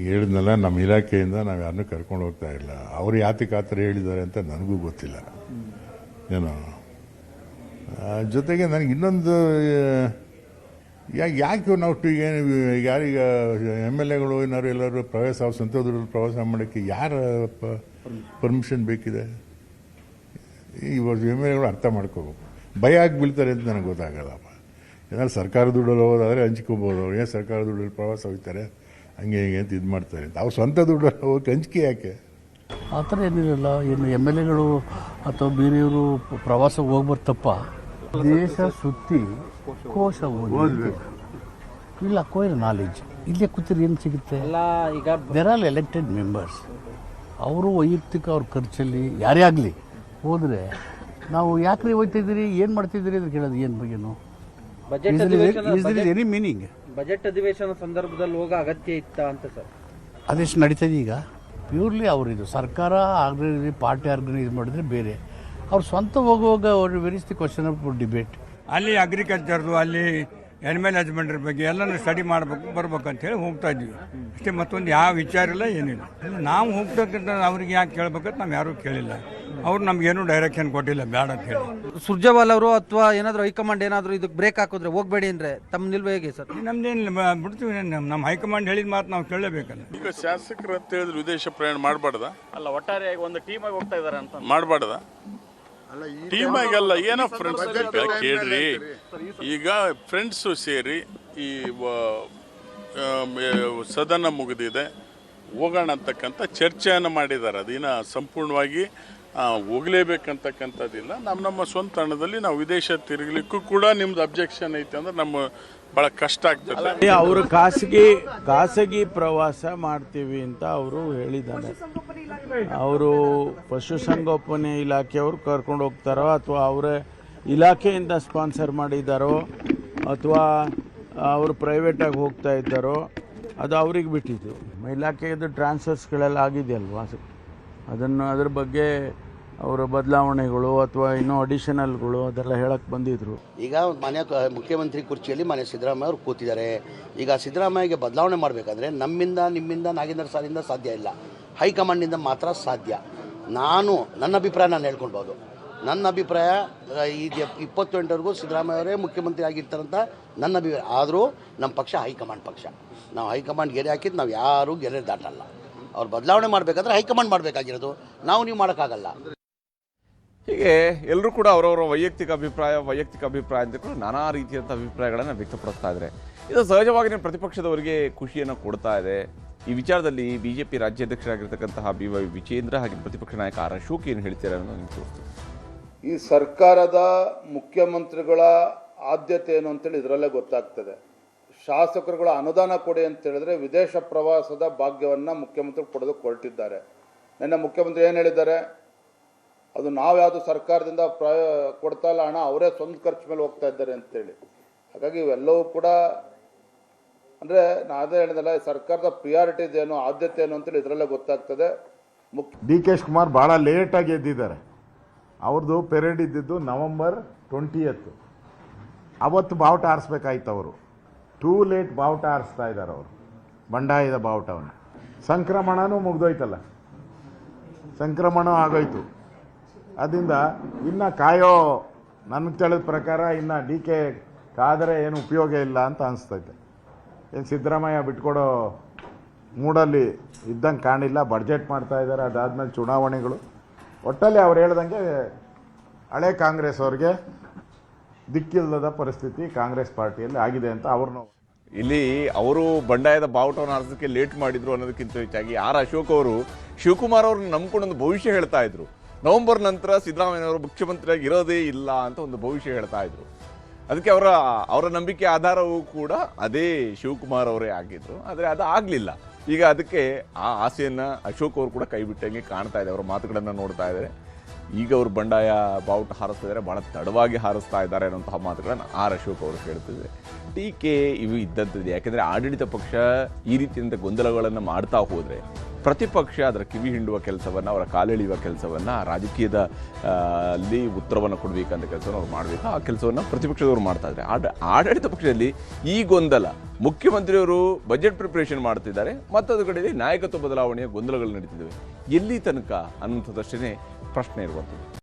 ಹೇಳಿದ್ನಲ್ಲ, ನಮ್ಮ ಇಲಾಖೆಯಿಂದ ನಾವು ಯಾರನ್ನೂ ಕರ್ಕೊಂಡು ಹೋಗ್ತಾ ಇಲ್ಲ. ಅವರು ಯಾತಕ್ಕೆ ಆ ಥರ ಹೇಳಿದ್ದಾರೆ ಅಂತ ನನಗೂ ಗೊತ್ತಿಲ್ಲ. ಏನೋ ಜೊತೆಗೆ ನನಗೆ ಇನ್ನೊಂದು, ಯಾಕೆ ನಾವು ಯಾರೀಗ ಎಮ್ ಎಲ್ ಎಗಳು ಏನಾದ್ರು ಎಲ್ಲರೂ ಪ್ರವಾಸ ಸ್ವಂತ ದುಡ್ಡು ಪ್ರವಾಸ ಮಾಡೋಕ್ಕೆ ಯಾರ ಪರ್ಮಿಷನ್ ಬೇಕಿದೆ? ಇವಾಗ ಎಮ್ ಎಲ್ ಎಗಳು ಅರ್ಥ ಮಾಡ್ಕೋಬೇಕು. ಭಯ ಆಗಿ ಬೀಳ್ತಾರೆ ಅಂತ ನನಗೆ ಗೊತ್ತಾಗಲ್ಲಪ್ಪ. ಏನಾದ್ರು ಸರ್ಕಾರ ದುಡ್ಡಲ್ಲಿ ಹೋಗೋದಾದರೆ ಹಂಚ್ಕೋಬೋದು. ಅವ್ರು ಏನು ಸರ್ಕಾರ ದುಡ್ಡಲ್ಲಿ ಪ್ರವಾಸ ಹೋಗ್ತಾರೆ ಹಂಗೆ ಹಿಂಗೆ ಅಂತ ಇದು ಮಾಡ್ತಾರೆ ಅಂತ. ಅವ್ರು ಸ್ವಂತ ದುಡ್ಡಲ್ಲಿ ಹೋಗಿ ಹಂಚಿಕೆ ಯಾಕೆ? ಆ ಥರ ಏನಿರಲ್ಲ. ಏನು ಎಮ್ ಎಲ್ ಎಗಳು ಅಥವಾ ಬೇರೆಯವರು ಪ್ರವಾಸ ಹೋಗ್ಬರ್ತಪ್ಪ. ದೇಶ ಸುತ್ತಿ ಕೋಶ ಓದಬೇಕು. ಇಲ್ಲ ಕೋಯರ್ ನಾಲೆಜ್ ಇಲ್ಲೇ ಕೂತಿರಿ ಏನು ಸಿಗುತ್ತೆ? ಈಗ ದೇರ್ ಆರ್ ಎಲೆಕ್ಟೆಡ್ ಮೆಂಬರ್ಸ್. ಅವರು ವೈಯಕ್ತಿಕ ಅವ್ರ ಖರ್ಚಲ್ಲಿ ಯಾರೇ ಆಗಲಿ ಹೋದರೆ ನಾವು ಯಾಕ್ರಿ ಹೋಗ್ತಿದ್ದೀರಿ, ಏನು ಮಾಡ್ತಿದ್ದೀರಿ ಅಂತ ಕೇಳೋದು ಏನು ಬಗ್ಗೆನು? Any meaning? ಬಜೆಟ್ ಅಧಿವೇಶನ ಸಂದರ್ಭದಲ್ಲಿ ಹೋಗೋ ಅಗತ್ಯ ಇತ್ತ ಅಂತ ಸರ್? ಅದೆಷ್ಟು ನಡೀತದೆ ಈಗ? ಪ್ಯೂರ್ಲಿ ಅವರಿದು ಸರ್ಕಾರ ಆರ್ಗನೈಸ್ ಪಾರ್ಟಿ ಆರ್ಗನೈಸ್ ಮಾಡಿದ್ರೆ ಬೇರೆ. ಅವ್ರು ಸ್ವಂತ ಹೋಗುವಾಗ ಅವ್ರು very the question of debate. ಅಲ್ಲಿ ಅಗ್ರಿಕಲ್ಚರ್ದು, ಅಲ್ಲಿ ಎನಿಮಲ್ ಹಸ್ಬೆಂಡ್ರಿ ಬಗ್ಗೆ ಎಲ್ಲನೂ ಸ್ಟಡಿ ಮಾಡಬೇಕು ಬರ್ಬೇಕಂತ ಹೇಳಿ ಹೋಗ್ತಾ ಇದ್ವಿ ಅಷ್ಟೇ. ಮತ್ತೊಂದು ಯಾವ ವಿಚಾರ ಇಲ್ಲ, ಏನಿಲ್ಲ. ನಾವು ಹೋಗ್ತಕ್ಕಂಥ ಅವ್ರಿಗೆ ಯಾಕೆ ಕೇಳ್ಬೇಕಂತ ನಾವು ಯಾರೂ ಕೇಳಿಲ್ಲ. ಅವ್ರು ನಮ್ಗೇನು ಡೈರೆಕ್ಷನ್ ಕೊಟ್ಟಿಲ್ಲ ಬೇಡ ಅಂತ ಹೇಳಿ. ಸುರ್ಜೇವಾಲ ಅವರು ಅಥವಾ ಏನಾದರೂ ಹೈಕಮಾಂಡ್ ಏನಾದರೂ ಇದಕ್ಕೆ ಬ್ರೇಕ್ ಹಾಕಿದ್ರೆ ಹೋಗಬೇಡಿ ಅಂದರೆ ತಮ್ಮ ನಿಲ್ವ ಹೇಗೆ ಸರ್? ನಮ್ದೇನು ಬಿಡ್ತೀವಿ, ನಮ್ಮ ಹೈಕಮಾಂಡ್ ಹೇಳಿದ ಮಾತು ನಾವು ಕೇಳಲೇಬೇಕಲ್ಲ. ಈಗ ಶಾಸಕರು ಅಂತ ಹೇಳಿದ್ರೆ ವಿದೇಶ ಪ್ರಯಾಣ ಮಾಡಬಾರ್ದ? ಅಲ್ಲ, ಒಟ್ಟಾರೆಯಾಗಿ ಒಂದು ಟೀಮ್ ಆಗಿ ಹೋಗ್ತಾ ಇದಾರೆ ಅಂತ ಮಾಡಬಾರ್ದ? ಟೀಮ್ ಆಗಲ್ಲ, ಏನೋ ಫ್ರೆಂಡ್ಸ್ ಕೇಳ್ರಿ. ಈಗ ಫ್ರೆಂಡ್ಸು ಸೇರಿ ಈ ಸದನ ಮುಗಿದಿದೆ, ಹೋಗೋಣ ಅಂತಕ್ಕಂಥ ಚರ್ಚೆಯನ್ನು ಮಾಡಿದ್ದಾರೆ. ಅದಿನ ಸಂಪೂರ್ಣವಾಗಿ ಹೋಗಲೇಬೇಕಂತಕ್ಕಂಥದ್ದಿಲ್ಲ. ನಮ್ಮ ಸ್ವಂತ ಹಣದಲ್ಲಿ ನಾವು ವಿದೇಶ ತಿರುಗಲಿಕ್ಕೂ ಕೂಡ ನಿಮ್ದು ಅಬ್ಜೆಕ್ಷನ್ ಐತೆ ಅಂದ್ರೆ ನಮ್ಮ ಭಾಳ ಕಷ್ಟ ಆಗ್ತದೆ. ಅವರು ಖಾಸಗಿ ಪ್ರವಾಸ ಮಾಡ್ತೀವಿ ಅಂತ ಅವರು ಹೇಳಿದ್ದಾರೆ. ಅವರು ಪಶುಸಂಗೋಪನೆ ಇಲಾಖೆಯವರು ಕರ್ಕೊಂಡು ಹೋಗ್ತಾರೋ ಅಥವಾ ಅವರೇ ಇಲಾಖೆಯಿಂದ ಸ್ಪಾನ್ಸರ್ ಮಾಡಿದ್ದಾರೋ ಅಥವಾ ಅವರು ಪ್ರೈವೇಟಾಗಿ ಹೋಗ್ತಾ ಇದ್ದಾರೋ ಅದು ಅವ್ರಿಗೆ ಬಿಟ್ಟಿದ್ದು. ಇಲಾಖೆಯದು ಟ್ರಾನ್ಸ್ಫರ್ಸ್ಗಳೆಲ್ಲ ಆಗಿದೆಯಲ್ವಾ, ಅದ್ರ ಬಗ್ಗೆ ಅವರ ಬದಲಾವಣೆಗಳು ಅಥವಾ ಇನ್ನೂ ಅಡಿಷನಲ್ಗಳು ಅದೆಲ್ಲ ಹೇಳಕ್ಕೆ ಬಂದಿದ್ರು. ಈಗ ಮನೆ ಮುಖ್ಯಮಂತ್ರಿ ಕುರ್ಚಿಯಲ್ಲಿ ಮನೆ ಸಿದ್ದರಾಮಯ್ಯ ಅವರು ಕೂತಿದ್ದಾರೆ. ಈಗ ಸಿದ್ದರಾಮಯ್ಯಗೆ ಬದಲಾವಣೆ ಮಾಡಬೇಕಂದ್ರೆ ನಮ್ಮಿಂದ, ನಿಮ್ಮಿಂದ, ನಾಗೇಂದ್ರ ಸಾರಿಂದ ಸಾಧ್ಯ ಇಲ್ಲ, ಹೈಕಮಾಂಡಿಂದ ಮಾತ್ರ ಸಾಧ್ಯ. ನನ್ನ ಅಭಿಪ್ರಾಯ ನಾನು ಹೇಳ್ಕೊಳ್ಬೋದು. ನನ್ನ ಅಭಿಪ್ರಾಯ ಈಗ 28ವರೆಗೂ ಸಿದ್ದರಾಮಯ್ಯ ಅವರೇ ಮುಖ್ಯಮಂತ್ರಿ ಆಗಿರ್ತಾರಂತ ನನ್ನ ಅಭಿಪ್ರಾಯ. ಆದರೂ ನಮ್ಮ ಪಕ್ಷ ಹೈಕಮಾಂಡ್ ಪಕ್ಷ. ನಾವು ಹೈಕಮಾಂಡ್ ಗೆರೆ ಹಾಕಿದ್ದು ನಾವು ಯಾರೂ ಗೆರೆ ದಾಟಲ್ಲ. ಅವ್ರು ಬದಲಾವಣೆ ಮಾಡಬೇಕಾದ್ರೆ ಹೈಕಮಾಂಡ್ ಮಾಡಬೇಕಾಗಿರೋದು, ನೀವು ಮಾಡೋಕ್ಕಾಗಲ್ಲ. ಹೀಗೆ ಎಲ್ಲರೂ ಕೂಡ ಅವರವರ ವೈಯಕ್ತಿಕ ಅಭಿಪ್ರಾಯ ಅಂತ ಕೂಡ ನಾನಾ ರೀತಿಯಂಥ ಅಭಿಪ್ರಾಯಗಳನ್ನು ವ್ಯಕ್ತಪಡಿಸ್ತಾ ಇದ್ದಾರೆ. ಇದು ಸಹಜವಾಗಿ ಪ್ರತಿಪಕ್ಷದವರಿಗೆ ಖುಷಿಯನ್ನು ಕೊಡ್ತಾ ಇದೆ. ಈ ವಿಚಾರದಲ್ಲಿ ಬಿಜೆಪಿ ರಾಜ್ಯಾಧ್ಯಕ್ಷರಾಗಿರ್ತಕ್ಕಂತಹ BY ವಿಜೇಂದ್ರ ಹಾಗೆ ಪ್ರತಿಪಕ್ಷ ನಾಯಕ ಆರ್ ಅಶೋಕ್ ಏನು ಹೇಳ್ತಾರೆ ಅನ್ನೋದು ನಿಮ್ಗೆ ತೋರಿಸ್ತೀವಿ. ಈ ಸರ್ಕಾರದ ಮುಖ್ಯಮಂತ್ರಿಗಳ ಆದ್ಯತೆ ಏನು ಅಂತೇಳಿ ಇದರಲ್ಲೇ ಗೊತ್ತಾಗ್ತದೆ. ಶಾಸಕರುಗಳ ಅನುದಾನ ಕೊಡಿ ಅಂತ ಹೇಳಿದ್ರೆ ವಿದೇಶ ಪ್ರವಾಸದ ಭಾಗ್ಯವನ್ನು ಮುಖ್ಯಮಂತ್ರಿ ಕೊಡೋದಕ್ಕೆ ಹೊರಟಿದ್ದಾರೆ. ನಿನ್ನೆ ಮುಖ್ಯಮಂತ್ರಿ ಏನು ಹೇಳಿದ್ದಾರೆ? ಅದು ನಾವು ಯಾವುದು ಸರ್ಕಾರದಿಂದ ಕೊಡ್ತಾ ಇಲ್ಲ ಹಣ, ಅವರೇ ಸ್ವಂತ ಖರ್ಚು ಮೇಲೆ ಹೋಗ್ತಾ ಇದ್ದಾರೆ ಅಂತೇಳಿ. ಹಾಗಾಗಿ ಇವೆಲ್ಲವೂ ಕೂಡ ಅಂದರೆ ನಾನು ಅದೇ ಹೇಳಿದಲ್ಲ, ಸರ್ಕಾರದ ಪ್ರಿಯಾರಿಟೀಸ್ ಏನು, ಆದ್ಯತೆ ಏನು ಅಂತೇಳಿ ಇದರಲ್ಲೇ ಗೊತ್ತಾಗ್ತದೆ. DK ಶಿವಕುಮಾರ್ ಭಾಳ ಲೇಟಾಗಿ ಎದ್ದಿದ್ದಾರೆ. ಅವ್ರದ್ದು ಪೆರೇಡ್ ಇದ್ದಿದ್ದು November 20th. ಅವತ್ತು ಬಾವುಟ ಆರಿಸ್ಬೇಕಾಯ್ತು. ಅವರು ಟೂ ಲೇಟ್ ಬಾವುಟ ಆರಿಸ್ತಾ ಇದ್ದಾರೆ. ಅವರು ಬಂಡಾಯದ ಬಾವುಟವನ್ನು. ಸಂಕ್ರಮಣನೂ ಮುಗ್ದೋಯ್ತಲ್ಲ, ಸಂಕ್ರಮಣ ಆಗೋಯ್ತು. ಅದರಿಂದ ಇನ್ನು ಕಾಯೋ, ನನಗೆ ತಿಳಿದ ಪ್ರಕಾರ ಇನ್ನು DK ಕಾದರೆ ಏನು ಉಪಯೋಗ ಇಲ್ಲ ಅಂತ ಅನಿಸ್ತೈತೆ. ಏನು ಸಿದ್ದರಾಮಯ್ಯ ಬಿಟ್ಕೊಡೋ ಮೂಡಲ್ಲಿ ಇದ್ದಂಗೆ ಕಾಣಿಲ್ಲ. ಬಡ್ಜೆಟ್ ಮಾಡ್ತಾ ಇದ್ದಾರೆ, ಅದಾದಮೇಲೆ ಚುನಾವಣೆಗಳು. ಒಟ್ಟಲ್ಲಿ ಅವ್ರು ಹೇಳ್ದಂಗೆ ಹಳೆ ಕಾಂಗ್ರೆಸ್ ಅವ್ರಿಗೆ ದಿಕ್ಕಿಲ್ಲದ ಪರಿಸ್ಥಿತಿ ಕಾಂಗ್ರೆಸ್ ಪಾರ್ಟಿಯಲ್ಲಿ ಆಗಿದೆ ಅಂತ ಅವ್ರನ್ನೂ ಇಲ್ಲಿ ಅವರು ಬಂಡಾಯದ ಬಾವುಟವನ್ನು ಹಾರಿಸೋಕ್ಕೆ ಲೇಟ್ ಮಾಡಿದ್ರು ಅನ್ನೋದಕ್ಕಿಂತ ಹೆಚ್ಚಾಗಿ ಆರ್ ಅಶೋಕ್ ಅವರು ಶಿವಕುಮಾರ್ ಅವ್ರನ್ನ ನಂಬ್ಕೊಂಡೊಂದು ಭವಿಷ್ಯ ಹೇಳ್ತಾ ಇದ್ರು. ನವೆಂಬರ್ ನಂತರ ಸಿದ್ದರಾಮಯ್ಯನವರು ಮುಖ್ಯಮಂತ್ರಿಯಾಗಿ ಇರೋದೇ ಇಲ್ಲ ಅಂತ ಒಂದು ಭವಿಷ್ಯ ಹೇಳ್ತಾ ಇದ್ರು. ಅದಕ್ಕೆ ಅವರ ನಂಬಿಕೆ ಆಧಾರವೂ ಕೂಡ ಅದೇ ಶಿವಕುಮಾರ್ ಅವರೇ ಆಗಿದ್ರು. ಆದರೆ ಅದು ಆಗಲಿಲ್ಲ. ಈಗ ಅದಕ್ಕೆ ಆ ಆಸೆಯನ್ನು ಅಶೋಕ್ ಅವರು ಕೂಡ ಕೈ ಬಿಟ್ಟಂಗೆ ಕಾಣ್ತಾ ಇದೆ. ಅವರ ಮಾತುಗಳನ್ನು ನೋಡ್ತಾ ಇದ್ದಾರೆ. ಈಗ ಅವರು ಬಂಡಾಯ ಬಾವುಟ ಹಾರಿಸ್ತಾ ಇದ್ದಾರೆ, ಭಾಳ ತಡವಾಗಿ ಹಾರಿಸ್ತಾ ಇದ್ದಾರೆ ಅನ್ನೋಂತಹ ಮಾತುಗಳನ್ನು ಆರ್ ಅಶೋಕ್ ಅವರು ಹೇಳ್ತಿದ್ದಾರೆ. ಟೀಕೆ ಇವು ಇದ್ದಂಥದ್ದು. ಯಾಕೆಂದರೆ ಆಡಳಿತ ಪಕ್ಷ ಈ ರೀತಿಯಂಥ ಗೊಂದಲಗಳನ್ನು ಮಾಡ್ತಾ ಹೋದರೆ ಪ್ರತಿಪಕ್ಷ ಅದರ ಕಿವಿ ಹಿಂಡುವ ಕೆಲಸವನ್ನು, ಅವರ ಕಾಲೆಳೆಯುವ ಕೆಲಸವನ್ನು, ರಾಜಕೀಯದ ಅಲ್ಲಿ ಉತ್ತರವನ್ನು ಕೊಡಬೇಕಂತ ಕೆಲಸವನ್ನು ಅವ್ರು ಮಾಡಬೇಕು. ಆ ಕೆಲಸವನ್ನು ಪ್ರತಿಪಕ್ಷದವರು ಮಾಡ್ತಾ ಇದ್ದಾರೆ. ಆಡಳಿತ ಪಕ್ಷದಲ್ಲಿ ಈ ಗೊಂದಲ, ಮುಖ್ಯಮಂತ್ರಿಯವರು ಬಜೆಟ್ ಪ್ರಿಪರೇಷನ್ ಮಾಡ್ತಿದ್ದಾರೆ, ಮತ್ತೊಂದು ಕಡೆಯಲ್ಲಿ ನಾಯಕತ್ವ ಬದಲಾವಣೆಯ ಗೊಂದಲಗಳು ನಡೀತಿದ್ದಾವೆ. ಎಲ್ಲಿ ತನಕ ಅನ್ನುವಂಥದ್ದಷ್ಟೇ ಪ್ರಶ್ನೆ ಇರುವಂಥದ್ದು.